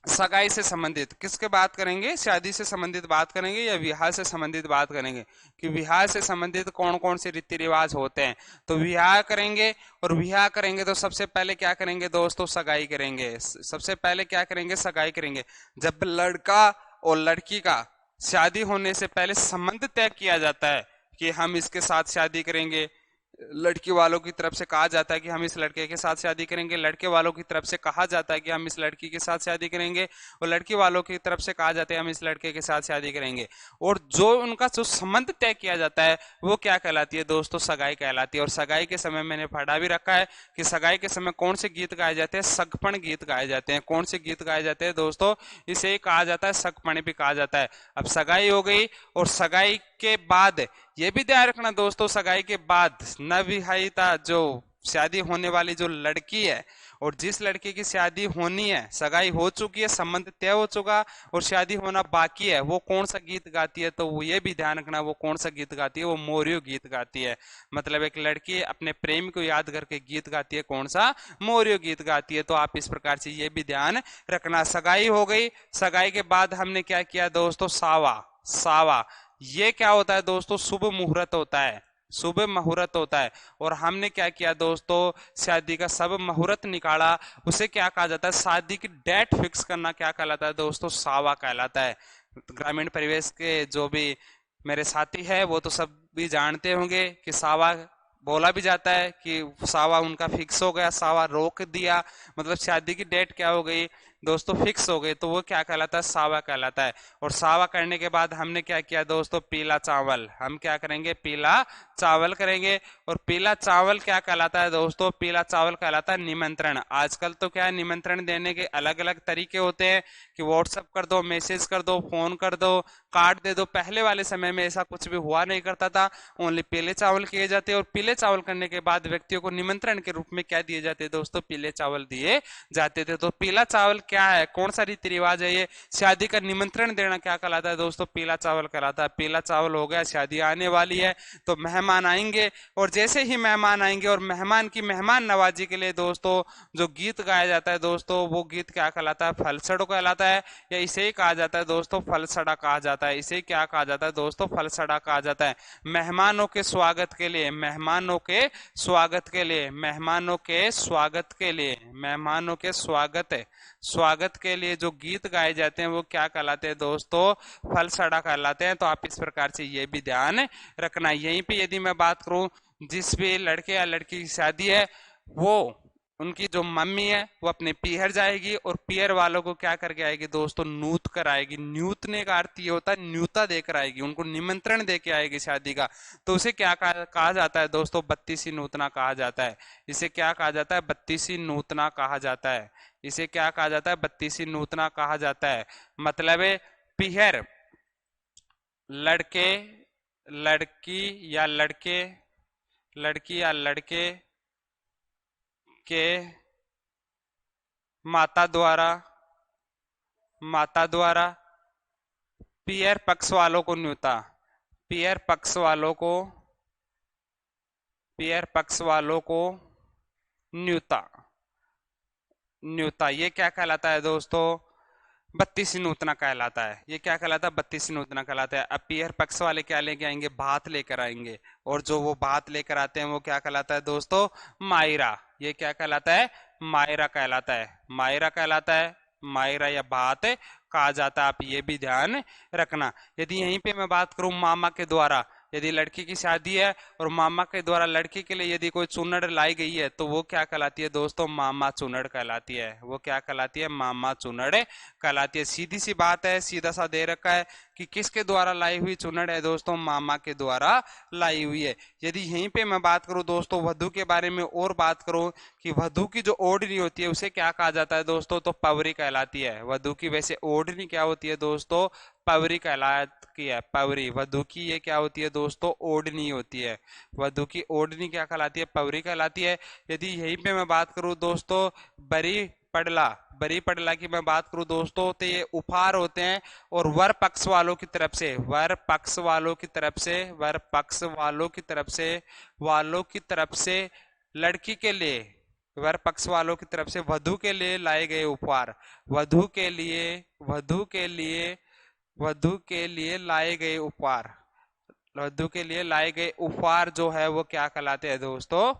सगाई से संबंधित, किसके बात करेंगे, शादी से संबंधित बात करेंगे या विवाह से संबंधित बात करेंगे, कि विवाह से संबंधित कौन कौन से रीति रिवाज होते हैं। तो विवाह करेंगे, और विवाह करेंगे तो सबसे पहले क्या करेंगे दोस्तों, सगाई करेंगे। सबसे पहले क्या करेंगे, सगाई करेंगे। जब लड़का और लड़की का शादी होने से पहले संबंध तय किया जाता है कि हम इसके साथ शादी करेंगे, लड़की वालों की तरफ से कहा जाता है कि हम इस लड़के के साथ शादी करेंगे, लड़के वालों की तरफ से कहा जाता है कि हम इस लड़की के साथ शादी करेंगे, और लड़की वालों की तरफ से कहा जाता है हम इस लड़के के साथ शादी करेंगे। और जो उनका जो संबंध तय किया जाता है वो क्या कहलाती है दोस्तों, सगाई कहलाती है। और सगाई के समय मैंने पढ़ा भी रखा है कि सगाई के समय कौन से गीत गाए जाते हैं, सगपण गीत गाए जाते हैं। कौन से गीत गाए जाते हैं दोस्तों, इसे कहा जाता है सगपण भी कहा जाता है। अब सगाई हो गई, और सगाई के बाद ये भी ध्यान रखना दोस्तों, सगाई के बाद नवविवाहिता जो शादी होने वाली जो लड़की है और जिस लड़के की शादी होनी है, सगाई हो चुकी है, संबंध तय हो चुका और शादी होना बाकी है, वो कौन सा गीत गाती है, तो वो ये भी ध्यान रखना वो कौन सा गीत गाती है, वो मोरियो गीत गाती है। मतलब एक लड़की अपने प्रेम को याद करके गीत गाती है, कौन सा, मोरियो गीत गाती है। तो आप इस प्रकार से ये भी ध्यान रखना। सगाई हो गई, सगाई के बाद हमने क्या किया दोस्तों, सावा। ये क्या होता है दोस्तों, शुभ मुहूर्त होता है, शुभ मुहूर्त होता है। और हमने क्या किया दोस्तों, शादी का सब मुहूर्त निकाला, उसे क्या कहा जाता है, शादी की डेट फिक्स करना क्या कहलाता है दोस्तों, सावा कहलाता है। ग्रामीण परिवेश के जो भी मेरे साथी है वो तो सब भी जानते होंगे कि सावा बोला भी जाता है कि सावा उनका फिक्स हो गया, सावा रोक दिया, मतलब शादी की डेट क्या हो गई दोस्तों, फिक्स हो गई, तो वो क्या कहलाता है, सावा कहलाता है। और सावा करने के बाद हमने क्या किया दोस्तों, पीला चावल, हम क्या करेंगे, पीला चावल करेंगे। और पीला चावल क्या कहलाता है दोस्तों, पीला चावल कहलाता है निमंत्रण। आजकल तो क्या है, निमंत्रण देने के अलग अलग तरीके होते हैं कि व्हाट्सएप कर दो, मैसेज कर दो, फोन कर दो, कार्ड दे दो। पहले वाले समय में ऐसा कुछ भी हुआ नहीं करता था, ओनली पीले चावल किए जाते। और पीले चावल करने के बाद व्यक्तियों को निमंत्रण के रूप में क्या दिए जाते दोस्तों, पीले चावल दिए जाते थे। तो पीला चावल क्या है, कौन सा रीति रिवाज है ये, शादी का निमंत्रण देना क्या कहलाता है दोस्तों, पीला चावल कहलाता है। पीला चावल हो गया, शादी आने वाली है तो मेहमान आएंगे, और जैसे ही मेहमान आएंगे और मेहमान की मेहमान नवाजी के लिए दोस्तों जो गीत गाया जाता है दोस्तों, वो गीत क्या कहलाता है, फलसड़ो कहलाता है, या इसे ही कहा जाता है दोस्तों फलसड़ा कहा जाता है। इसे क्या कहा जाता है दोस्तों, फलसड़ा कहा जाता है। मेहमानों के स्वागत के लिए, मेहमानों के स्वागत के लिए, मेहमानों के स्वागत के लिए, मेहमानों के स्वागत के लिए जो गीत गाए जाते हैं वो क्या कहलाते हैं दोस्तों, फलसड़ा कहलाते हैं। तो आप इस प्रकार से ये भी ध्यान रखना। यहीं पे यदि मैं बात करूं, जिस भी लड़के या लड़की की शादी है, वो उनकी जो मम्मी है वो अपने पीहर जाएगी, और पीहर वालों को क्या करके आएगी दोस्तों, नूत कर आएगी। न्यूतने का अर्थ ये होता है न्यूता देकर आएगी, उनको निमंत्रण दे के आएगी शादी का। तो उसे क्या कहा जाता है दोस्तों, बत्तीसी नूतना कहा जाता है। इसे क्या कहा जाता है, बत्तीसी नूतना कहा जाता है। इसे क्या कहा जाता है, बत्तीसी नूतना कहा जाता है। मतलब है पीहर लड़के, लड़की या लड़के, लड़की या लड़के के माता द्वारा, माता द्वारा पीयर पक्ष वालों को न्योता, पीयर पक्ष वालों को, पीयर पक्ष वालों को न्योता, न्योता ये क्या कहलाता है दोस्तों, बत्तीसी नूतना कहलाता है। ये क्या कहलाता है, बत्तीसी नूतना कहलाता है। अब पीहर पक्ष वाले क्या लेके आएंगे, भात लेकर आएंगे, और जो वो भात लेकर आते हैं वो क्या कहलाता है दोस्तों, मायरा। ये क्या कहलाता है, मायरा कहलाता है, मायरा कहलाता है, मायरा या भात कहा जाता है। आप ये भी ध्यान रखना। यदि यहीं पे मैं बात करूं मामा के द्वारा, यदि लड़की की शादी है और मामा के द्वारा लड़की के लिए यदि कोई चुनड़ लाई गई है, तो वो क्या कहलाती है दोस्तों, मामा चुनड़ कहलाती है। वो क्या कहलाती है, मामा चुनड़ कहलाती है। सीधी सी बात है, सीधा सा दे रखा है कि किसके द्वारा लाई हुई चुनड़ है दोस्तों, मामा के द्वारा लाई हुई है। यदि यहीं पे मैं बात करूं दोस्तों वधु के बारे में, और बात करूं कि वधु की जो ओढ़नी होती है उसे क्या कहा जाता है दोस्तों, तो पवरी कहलाती है। वधु की वैसे ओढ़नी क्या होती है दोस्तों, पवरी कहलाती है, पवरी। वधु की ये क्या होती है दोस्तों, ओढ़नी होती है। वधु की ओढ़नी क्या कहलाती है, पवरी कहलाती है। यदि यहीं पे मैं बात करूं दोस्तों बरी पडला, बरी पडला की मैं बात करूं दोस्तों, तो ये उपहार होते हैं, और वर पक्ष वालों की तरफ से, वर पक्ष वालों की तरफ से, वर पक्ष वालों की तरफ से, वालों की तरफ से लड़की के लिए, वर पक्ष वालों की तरफ से वधु के लिए लाए गए उपहार, वधु के लिए, वधु के लिए, वधु के लिए लाए गए उपहार, वधु के लिए लाए गए उपहार जो है वो क्या कहलाते हैं दोस्तों,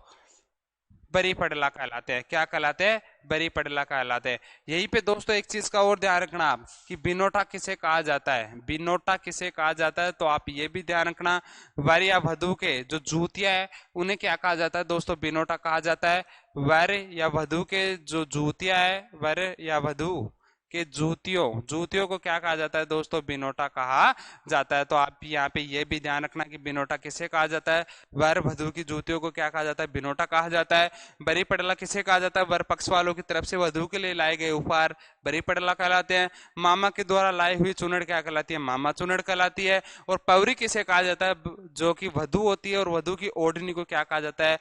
बरी पडला कहलाते हैं। क्या कहलाते हैं, बरी पडला कहलाते हैं। यहीं पे दोस्तों एक चीज का और ध्यान रखना आप कि बिनोटा किसे कहा जाता है, बिनोटा किसे कहा जाता है, तो आप ये भी ध्यान रखना। वर या वधु के जो जूतियां है उन्हें क्या कहा जाता है दोस्तों, बिनोटा कहा जाता है। वर या वधु के जो जूतियां है, वर या वधु के जूतियों, जूतियों को क्या कहा जाता है दोस्तों, बिनोटा कहा जाता है। तो आप यहाँ पे ये भी ध्यान रखना कि बिनोटा किसे कहा जाता है, वर वधु की जूतियों को क्या कहा जाता है, बिनोटा कहा जाता है। बरी पडला किसे कहा जाता है, वर पक्ष वालों की तरफ से वधु के लिए लाए गए उपहार बरी पडला कहलाते हैं। मामा के द्वारा लाई हुई चुनड़ क्या कहलाती है, मामा चुनड़ कहलाती है। और पवरी किसे कहा जाता है, जो कि वधु होती है, और वधु की ओढ़नी को क्या कहा जाता है,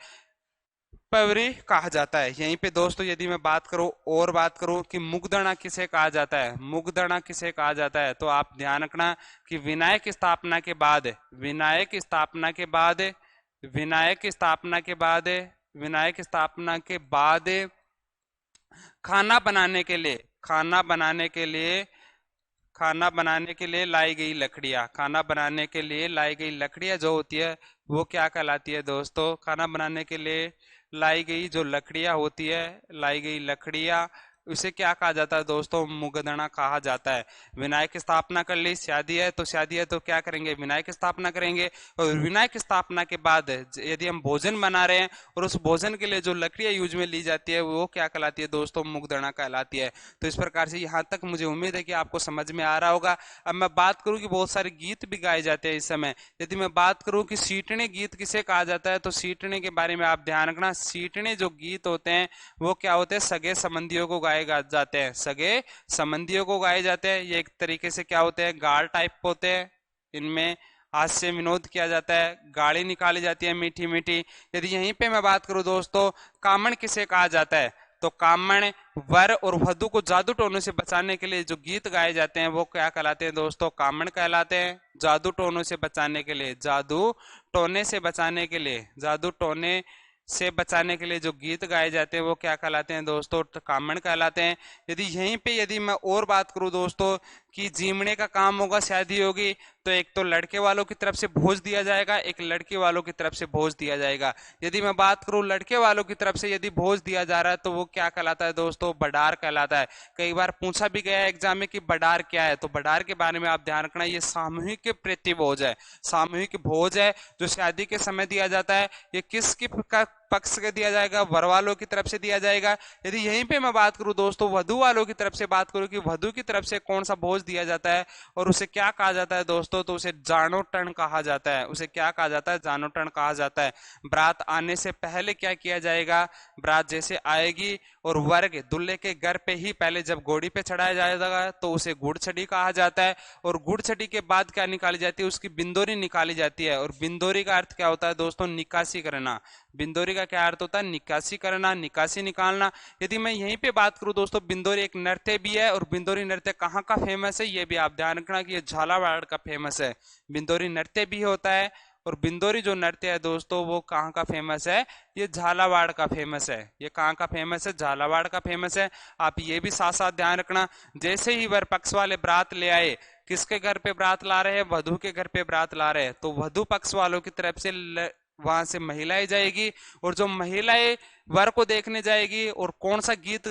पवरी कहा जाता है। यहीं पे दोस्तों यदि मैं बात करूं, और बात करूं कि मुगदड़ा किसे कहा जाता है, मुगदड़ा किसे कहा जाता है, तो आप ध्यान रखना कि विनायक स्थापना के बाद, विनायक स्थापना के बाद, विनायक स्थापना के बाद, विनायक स्थापना के बाद खाना बनाने के लिए, खाना बनाने के लिए, खाना बनाने के लिए लाई गई लकड़ियां, खाना बनाने के लिए लाई गई लकड़ियां जो होती है वो क्या कहलाती है दोस्तों, खाना बनाने के लिए लाई गई जो लकड़ियां होती है, लाई गई लकड़ियां उसे क्या कहा जाता है दोस्तों? मुगदना कहा जाता है। विनायक स्थापना कर ली, शादी है तो क्या करेंगे? विनायक स्थापना करेंगे। और विनायक स्थापना के बाद यदि हम भोजन बना रहे हैं और उस भोजन के लिए जो लकड़ियां यूज में ली जाती है वो क्या कहलाती है दोस्तों? मुगदना कहलाती है। तो इस प्रकार से यहाँ तक मुझे उम्मीद है कि आपको समझ में आ रहा होगा। अब मैं बात करूं कि बहुत सारे गीत भी गाए जाते हैं इस समय। यदि मैं बात करूं कि सीटने गीत किसे कहा जाता है, तो सीटने के बारे में आप ध्यान रखना। सीटने जो गीत होते हैं वो क्या होते हैं? सगे संबंधियों को गाए जाते हैं, सगे संबंधियों को गाए जाते हैं। ये एक तरीके से क्या होते हैं? गाल टाइप होते हैं। इनमें हास्य विनोद किया जाता है, गाली निकाली जाती है मीठी मीठी। यदि यहीं पे मैं बात करूं दोस्तों, कामण किसे कहा जाता है, तो कामण वर और वधु को जादू टोनों से बचाने के लिए जो गीत गाए जाते हैं वो क्या कहलाते हैं दोस्तों? कामण कहलाते हैं। जादू टोनों से बचाने के लिए, जादू टोने से बचाने के लिए, जादू टोने से बचाने के लिए जो गीत गाए जाते हैं वो क्या कहलाते हैं दोस्तों? तो कामण कहलाते हैं। यदि मैं और बात करूं दोस्तों कि जीमने का काम होगा, शादी होगी, तो एक तो लड़के वालों की तरफ से भोज दिया जाएगा, एक लड़की वालों की तरफ से भोज दिया जाएगा। यदि मैं बात करूं लड़के वालों की तरफ से यदि भोज दिया जा रहा है तो वो क्या कहलाता है दोस्तों? बडार कहलाता है। कई बार पूछा भी गया है एग्जाम में कि बडार क्या है, तो बडार के बारे में आप ध्यान रखना। ये सामूहिक प्रीति भोज है, सामूहिक भोज है जो शादी के समय दिया जाता है। ये किसकी पक्ष के दिया जाएगा? वर वालों की तरफ से दिया जाएगा। यदि यहीं पे मैं बात करूं दोस्तों वधु वालों की तरफ से बात करूं कि वधु की तरफ से कौन सा भोज दिया जाता है और उसे क्या कहा जाता है दोस्तों? तो उसे जानोटन कहा जाता है। उसे क्या कहा जाता है? जानोटन कहा जाता है। बारात आने से पहले क्या किया जाएगा? बारात जैसे आएगी और वर्ग दूल्हे के घर पे ही पहले जब घोड़ी पे चढ़ाया जाएगा तो उसे गुड़छड़ी कहा जाता है। और गुड़छड़ी के बाद क्या निकाली जाती है? उसकी बिंदोरी निकाली जाती है। और बिंदोरी का अर्थ क्या होता है दोस्तों? निकासी करना। बिंदोरी का क्या अर्थ होता है? निकासी करना, निकासी निकालना। यदि मैं यहीं पे बात करूं दोस्तों, बिंदोरी एक नृत्य भी है और बिंदोरी नृत्य कहाँ का फेमस है ये भी आप ध्यान रखना कि ये झालावाड़ का फेमस है। बिंदोरी नृत्य भी होता है और बिंदोरी जो नृत्य है दोस्तों वो कहाँ का फेमस है? ये झालावाड़ का फेमस है। ये कहाँ का फेमस है? झालावाड़ का फेमस है। आप ये भी साथ साथ ध्यान रखना, जैसे ही वर पक्ष वाले बारात ले आए, किसके घर पे बारात ला रहे हैं? वधु के घर पे बारात ला रहे हैं, तो वधु पक्ष वालों की तरफ से वहां से महिलाएं जाएगी और जो महिलाएं वर को देखने जाएगी और कौन सा गीत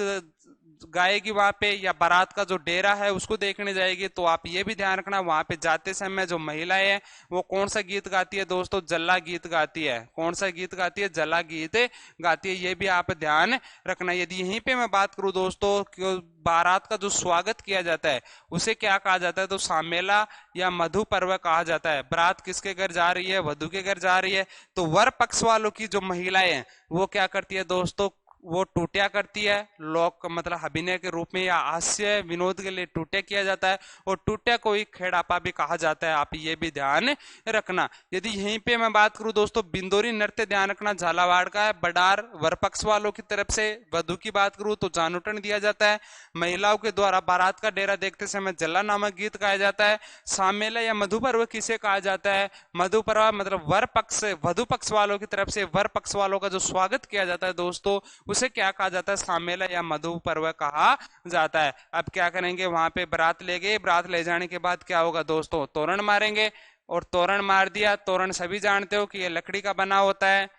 गाएगी वहां पे, या बारात का जो डेरा है उसको देखने जाएगी, तो आप ये भी ध्यान रखना वहां पे जाते समय जो महिलाएं हैं वो कौन सा गीत गाती है दोस्तों? जल्ला गीत गाती है। कौन सा गीत गाती है? जल्ला गीत गाती है। ये भी आप ध्यान रखना। यदि यहीं पे मैं बात करूं दोस्तों कि बारात का जो स्वागत किया जाता है उसे क्या कहा जाता है? तो सामेला या मधु पर्व कहा जाता है। बारात किसके घर जा रही है? वधु के घर जा रही है। तो वर पक्ष वालों की जो महिलाएं हैं वो क्या करती है दोस्तों? वो टूटिया करती है। लोक मतलब अभिनय के रूप में या हास्य विनोद के लिए टूटिया किया जाता है और टूटिया को ही खेड़ापा भी कहा जाता है। आप ये भी ध्यान रखना। यदि यहीं पे मैं बात करूं दोस्तों, बिंदोरी नृत्य ध्यान रखना झालावाड़ का है। बडार वरपक्ष वालों की तरफ से। वधु की बात करूं तो जानोटन दिया जाता है। महिलाओं के द्वारा बारात का डेरा देखते समय जल्ला नामक गीत गाया जाता है। सामेला या मधु पर्व किसे कहा जाता है? मधु पर्व मतलब वर पक्ष वधु पक्ष वालों की तरफ से वर पक्ष वालों का जो स्वागत किया जाता है दोस्तों उसे क्या कहा जाता है? सामेला या मधु पर्व कहा जाता है। अब क्या करेंगे? वहां पे बारात ले गए, बारात ले जाने के बाद क्या होगा दोस्तों? तोरण मारेंगे। और तोरण मार दिया। तोरण सभी जानते हो कि ये लकड़ी का बना होता है,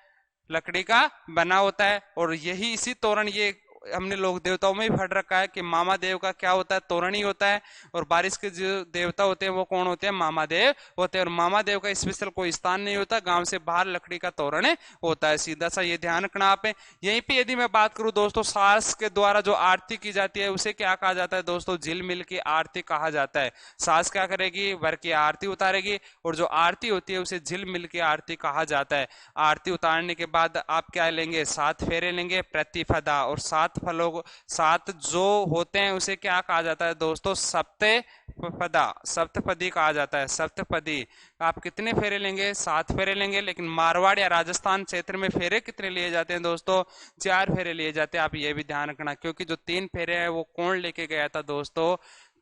लकड़ी का बना होता है। और यही इसी तोरण ये हमने लोग देवताओं में भी पढ़ रखा है कि मामा देव का क्या होता है? तोरण ही होता है। और बारिश के जो देवता होते हैं वो कौन होते हैं? मामा देव होते हैं। और मामा देव का स्पेशल कोई स्थान नहीं होता, गांव से बाहर लकड़ी का तोरण होता है। सीधा सा ये ध्यान रखना आप। यहीं पे यदि मैं बात करूं दोस्तों, सास के द्वारा जो आरती की जाती है उसे क्या कहा जाता है दोस्तों? झिल मिल की आरती कहा जाता है। सास क्या करेगी? वर की आरती उतारेगी और जो आरती होती है उसे झिल मिल की आरती कहा जाता है। आरती उतारने के बाद आप क्या लेंगे? 7 फेरे लेंगे, प्रतिपदा। और 7 फलों 7 जो होते हैं उसे क्या कहा जाता है दोस्तों? सप्तपदा, सप्तपदी कहा जाता है। सप्तपदी। आप कितने फेरे लेंगे? 7 फेरे लेंगे। लेकिन मारवाड़ या राजस्थान क्षेत्र में फेरे कितने लिए जाते हैं दोस्तों? 4 फेरे लिए जाते हैं। आप ये भी ध्यान रखना, क्योंकि जो 3 फेरे हैं वो कौन लेके गया था दोस्तों?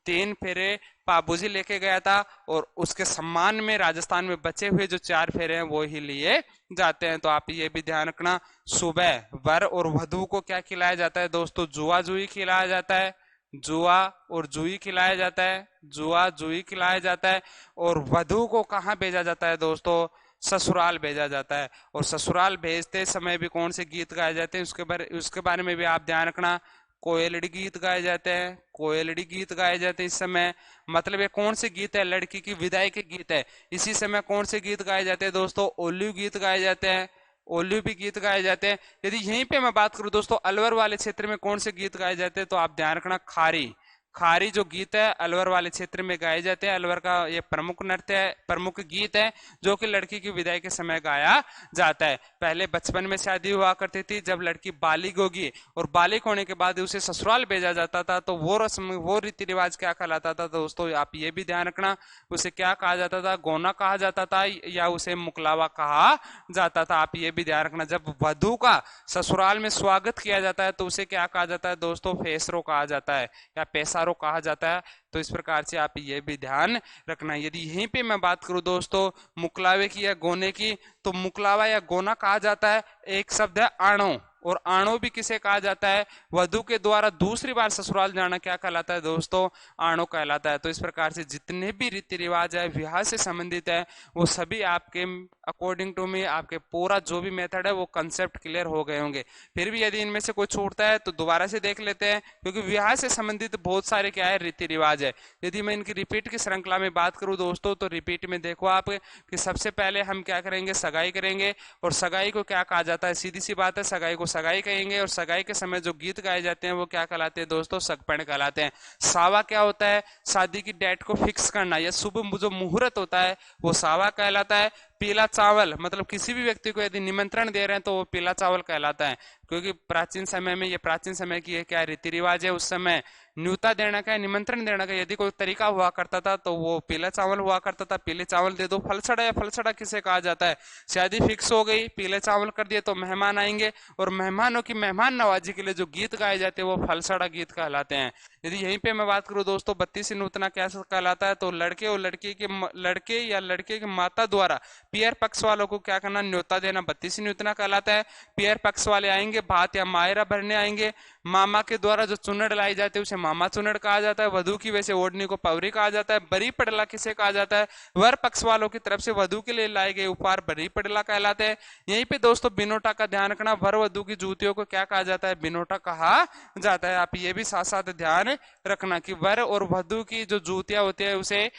3 फेरे पाबूजी लेके गया था और उसके सम्मान में राजस्थान में बचे हुए जो 4 फेरे हैं वो ही लिए जाते हैं। तो आप ये भी ध्यान रखना। सुबह वर और वधु को क्या खिलाया जाता है दोस्तों? जुआ जुई खिलाया जाता है। जुआ और जुई खिलाया जाता है। जुआ जुई खिलाया जाता है। और वधु को कहाँ भेजा जाता है दोस्तों? ससुराल भेजा जाता है। और ससुराल भेजते समय भी कौन से गीत गाए जाते हैं उसके बारे में भी आप ध्यान रखना। कोयलड़ी गीत गाए जाते हैं, कोयलड़ी गीत गाए जाते हैं इस समय। मतलब ये कौन से गीत है? लड़की की विदाई के गीत है। इसी समय कौन से गीत गाए जाते हैं दोस्तों? ओल्लू गीत गाए जाते हैं, ओल्लू भी गीत गाए जाते हैं। यदि यहीं पे मैं बात करूं दोस्तों अलवर वाले क्षेत्र में कौन से गीत गाए जाते हैं, तो आप ध्यान रखना खारी। खारी जो गीत है अलवर वाले क्षेत्र में गाए जाते हैं। अलवर का ये प्रमुख नृत्य है, प्रमुख गीत है जो कि लड़की की विदाई के समय गाया जाता है। पहले बचपन में शादी हुआ करती थी, जब लड़की बालिग होगी और बालिग होने के बाद उसे ससुराल भेजा जाता था, तो वो रस्म, वो रीति रिवाज क्या कहलाता था दोस्तों? आप ये भी ध्यान रखना, उसे क्या कहा जाता था? गोना कहा जाता था या उसे मुकलावा कहा जाता था? आप ये भी ध्यान रखना। जब वधु का ससुराल में स्वागत किया जाता है तो उसे क्या कहा जाता है दोस्तों? फेसरो कहा जाता है या पैसारो कहा जाता है। तो इस प्रकार से आप ये भी ध्यान रखना। यदि यहीं पे मैं बात करूं दोस्तों मुकलावे की या गोने की, तो मुकलावा या गोना कहा जाता है। एक शब्द है आणो, और आणो भी किसे कहा जाता है? वधु के द्वारा दूसरी बार ससुराल जाना क्या कहलाता है दोस्तों? आणो कहलाता है। तो इस प्रकार से जितने भी रीति रिवाज है विवाह से संबंधित है वो सभी आपके अकॉर्डिंग टू मी, आपके पूरा जो भी मेथड है वो कंसेप्ट क्लियर हो गए होंगे। फिर भी यदि इनमें से कोई छूटता है तो दोबारा से देख लेते हैं, क्योंकि विवाह से संबंधित बहुत सारे क्या है रीति रिवाज है। यदि मैं इनकी रिपीट की श्रृंखला में बात करूं दोस्तों, तो रिपीट में देखो आप कि सबसे पहले हम क्या करेंगे? सगाई करेंगे। और सगाई को क्या कहा जाता है? सीधी सी बात है, सगाई को सगाई कहेंगे। और सगाई के समय जो गीत गाए जाते हैं वो क्या कहलाते हैं दोस्तों? सगपण कहलाते हैं। सावा क्या होता है? शादी की डेट को फिक्स करना या शुभ जो मुहूर्त होता है वो सावा कहलाता है। पीला चावल, मतलब किसी भी व्यक्ति को यदि निमंत्रण दे रहे हैं तो वो पीला चावल कहलाता है, क्योंकि प्राचीन समय में, ये प्राचीन समय की क्या रीति रिवाज है, उस समय न्यूता देने का, निमंत्रण देने का यदि कोई तरीका हुआ करता था तो वो पीला चावल हुआ करता था। पीले चावल दे दो। फलसड़ा या फलसड़ा किसे कहा जाता है? शादी फिक्स हो गई, पीले चावल कर दिए तो मेहमान आएंगे, और मेहमानों की मेहमान नवाजी के लिए जो गीत गाए जाते हैं वो फलसड़ा गीत कहलाते हैं। यदि यहीं पे मैं बात करूं दोस्तों बत्तीसी नूतना क्या कहलाता है, तो लड़के और लड़के या लड़के की माता द्वारा पियर पक्ष वालों को क्या करना? न्योता देना, बत्तीसी नूतना कहलाता है। पियर पक्ष वाले आएंगे, भात या मायरा भरने आएंगे। मामा के द्वारा जो चुनड़ लाई जाती है उसे मामा चुनड़ कहा जाता है। वधु की वैसे ओढ़नी को पवरी कहा जाता है। बरी पड़ला किसे कहा जाता है? वर पक्ष वालों की तरफ से वधु के लिए लाए गए उपहार बरी पड़ला कहलाते हैं। यहीं पे दोस्तों बिनोटा का ध्यान रखना, वर वधु की जूतियों को क्या कहा जाता है? बिनोटा कहा जाता है। आप ये भी साथ साथ ध्यान रखना कि वर और वधु की जो जूतियां होती है उसे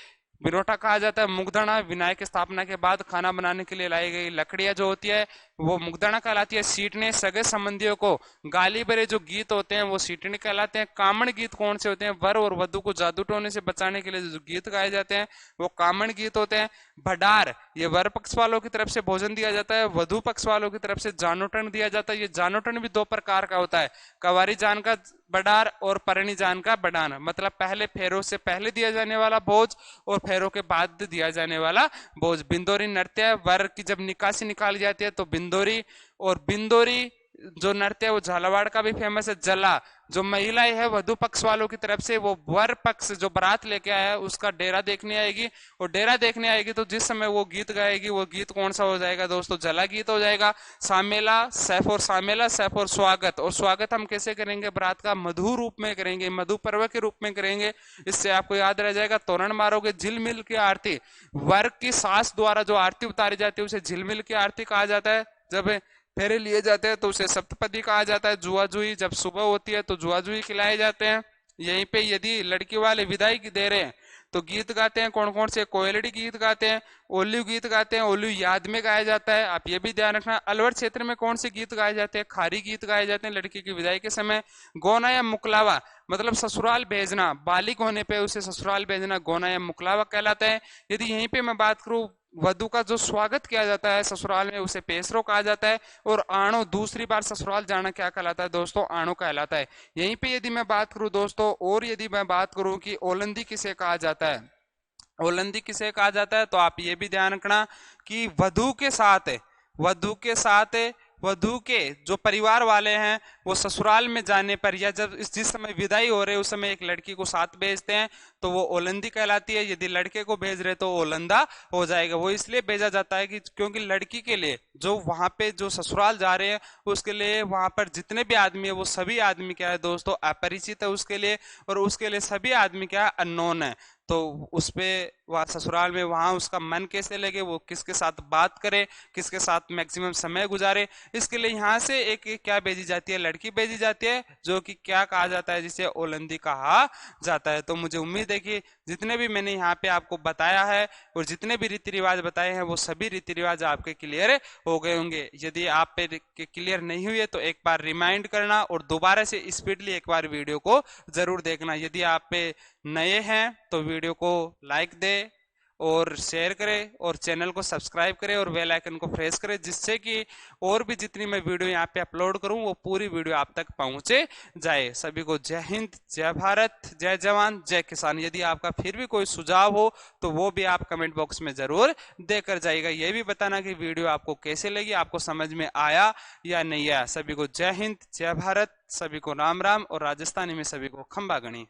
बिनोटा कहा जाता है। मुगदड़ा, विनायक की स्थापना के बाद खाना बनाने के लिए लाई गई लकड़ियां जो होती है वो मुगदड़ा कहलाती है। सीटने, सगे संबंधियों को गाली भरे जो गीत होते हैं वो सीटने कहलाते हैं। कामण गीत कौन से होते हैं? वर और वधु को जादू टोने से बचाने के लिए जो गीत गाए जाते हैं वो कामण गीत होते हैं। भंडार, ये वर पक्ष वालों की तरफ से भोजन दिया जाता है, वधु पक्ष वालों की तरफ से जानोटन दिया जाता है। ये जानोटन भी दो प्रकार का होता है, कवारी जान का बडार और परणी जान का बडान, मतलब पहले फेरों से पहले दिया जाने वाला भोज और फेरों के बाद दिया जाने वाला भोज। बिंदोरी नृत्य, वर की जब निकासी निकाली जाती है तो बिंदोरी, और बिंदोरी जो नृत्य है वो झालावाड़ का भी फेमस है। जला, जो महिलाएं है वधु पक्ष वालों की तरफ से वो वर पक्ष जो बारात लेके आया है उसका डेरा देखने आएगी, और डेरा देखने आएगी तो जिस समय वो गीत गाएगी वो गीत कौन सा हो जाएगा दोस्तों? जला गीत हो जाएगा। सामेला, सैफ और सामेला, सैफ और स्वागत। और स्वागत हम कैसे करेंगे? बारात का मधु रूप में करेंगे, मधु पर्व के रूप में करेंगे। इससे आपको याद रह जाएगा। तोरण मारोगे, झिलमिल की आरती, वर की सास द्वारा जो आरती उतारी जाती है उसे झिलमिल की आरती कहा जाता है। जब फेरे लिए जाते हैं तो उसे सप्तपदी कहा जाता है। जुआ जुई, जब सुबह होती है तो जुआ जुई खिलाए जाते हैं। यहीं पे यदि लड़की वाले विदाई की दे रहे हैं तो गीत गाते हैं। कौन कौन से? कोयलड़ी गीत गाते हैं, ओल्लू गीत गाते हैं, ओल्लू याद में गाया जाता है। आप ये भी ध्यान रखना। अलवर क्षेत्र में कौन से गीत गाए जाते हैं? खारी गीत गाए जाते हैं लड़की की विदाई के समय। गोना या मुकलावा, मतलब ससुराल भेजना, बालिग होने पे उसे ससुराल भेजना गोना या मुकलावा कहलाता है। यदि यहीं पे मैं बात करूं वधु का जो स्वागत किया जाता है ससुराल में उसे पेसरो कहा जाता है। और आणो, दूसरी बार ससुराल जाना क्या कहलाता है दोस्तों? आणो कहलाता है। यहीं पे यदि मैं बात करूं दोस्तों, और यदि मैं बात करूं कि ओलंदी किसे कहा जाता है, ओलंदी किसे कहा जाता है, तो आप ये भी ध्यान रखना कि वधु के साथ, वधु के साथ वधु के जो परिवार वाले हैं वो ससुराल में जाने पर या जब जिस समय विदाई हो रहे उस समय एक लड़की को साथ भेजते हैं तो वो ओलंदी कहलाती है। यदि लड़के को भेज रहे तो ओलंदा हो जाएगा। वो इसलिए भेजा जाता है कि क्योंकि लड़की के लिए जो वहां पे जो ससुराल जा रहे हैं उसके लिए वहां पर जितने भी आदमी है वो सभी आदमी क्या है दोस्तों? अपरिचित है उसके लिए, और उसके लिए सभी आदमी क्या है? अननोन है। तो उस पे वह ससुराल में वहां उसका मन कैसे लगे, वो किसके साथ बात करे, किसके साथ मैक्सिमम समय गुजारे, इसके लिए यहाँ से एक क्या भेजी जाती है, लड़की भेजी जाती है, जो कि क्या कहा जाता है, जिसे ओलंदी कहा जाता है। तो मुझे उम्मीद है कि जितने भी मैंने यहाँ पे आपको बताया है और जितने भी रीति रिवाज बताए हैं वो सभी रीति रिवाज आपके क्लियर हो गए होंगे। यदि आप पे क्लियर नहीं हुए तो एक बार रिमाइंड करना और दोबारा से स्पीडली एक बार वीडियो को जरूर देखना। यदि आप पे नए हैं तो वीडियो को लाइक दे और शेयर करें और चैनल को सब्सक्राइब करें और बेल आइकन को प्रेस करें, जिससे कि और भी जितनी मैं वीडियो यहाँ पे अपलोड करूँ वो पूरी वीडियो आप तक पहुंचे जाए। सभी को जय हिंद, जय भारत, जय जवान, जय किसान। यदि आपका फिर भी कोई सुझाव हो तो वो भी आप कमेंट बॉक्स में जरूर देकर जाइएगा। ये भी बताना कि वीडियो आपको कैसे लगी, आपको समझ में आया या नहीं आया। सभी को जय हिंद, जय भारत, सभी को राम राम और राजस्थानी में सभी को खंबा गणी।